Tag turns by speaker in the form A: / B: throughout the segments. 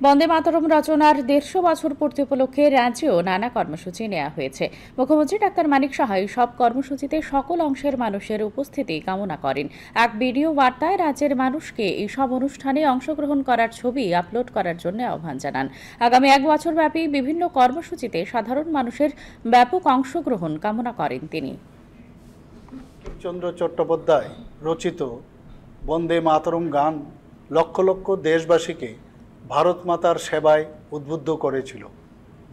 A: বন্দে মাতরম রচনার ১৫০ বছর পূর্তি উপলক্ষে রাজ্যেও নানা কর্মসূচি নেওয়া হয়েছে। মুখ্যমন্ত্রী ডাক্তার মানিক সাহাই সব কর্মসূচিতে সকল অংশের মানুষের উপস্থিতি কামনা করেন। এক ভিডিও বার্তায় রাজ্যের মানুষকে এইসব অনুষ্ঠানে অংশগ্রহণ করার ছবি আপলোড করার জন্য আহ্বান জানান। আগামী ১ বছরব্যাপী বিভিন্ন কর্মসূচিতে সাধারণ মানুষের ব্যাপক অংশগ্রহণ কামনা করেন তিনি।
B: চন্দ্র চট্টোপাধ্যায় রচিত বন্দে মাতরম গান লক্ষ লক্ষ দেশবাসীকে ভারত মাতার সেবায় উদ্বুদ্ধ করেছিল।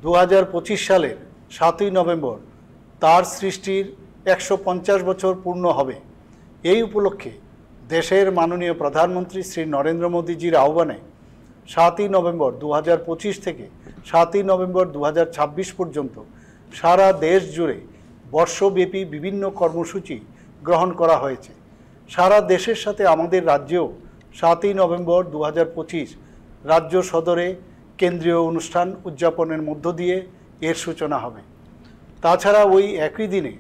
B: ২০২৫ সালের ৭ই নভেম্বর তার সৃষ্টির ১৫০ বছর পূর্ণ হবে। এই উপলক্ষে দেশের মাননীয় প্রধানমন্ত্রী শ্রী নরেন্দ্র মোদীজির আহ্বানে ৭ই নভেম্বর ২০২৫ থেকে ৭ই নভেম্বর ২০২৬ পর্যন্ত সারা দেশ জুড়ে বর্ষব্যাপী বিভিন্ন কর্মসূচি গ্রহণ করা হয়েছে। সারা দেশের সাথে আমাদের রাজ্যেও ৭ই নভেম্বর ২০২৫ রাজ্য সদরে কেন্দ্রীয় অনুষ্ঠান উদযাপনের মধ্য দিয়ে এর সূচনা হবে। তাছাড়া ওই একই দিনে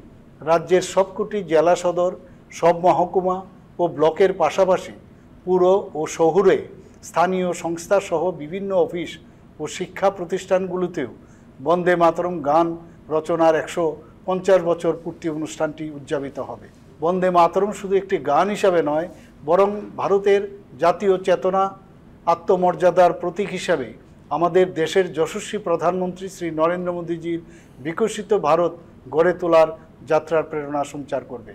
B: রাজ্যের সবকটি জেলা সদর, সব মহকুমা ও ব্লকের পাশাপাশি পুর ও শহুরে স্থানীয় সংস্থাসহ বিভিন্ন অফিস ও শিক্ষা প্রতিষ্ঠানগুলোতেও বন্দে মাতরম গান রচনার ১৫০ বছর পূর্তি অনুষ্ঠানটি উদযাপিত হবে। বন্দে মাতরম শুধু একটি গান হিসাবে নয়, বরং ভারতের জাতীয় চেতনা, আত্মমর্যাদার প্রতীক হিসাবে আমাদের দেশের যশস্বী প্রধানমন্ত্রী শ্রী নরেন্দ্র মোদীজির বিকশিত ভারত গড়ে তোলার যাত্রার প্রেরণা সঞ্চার করবে।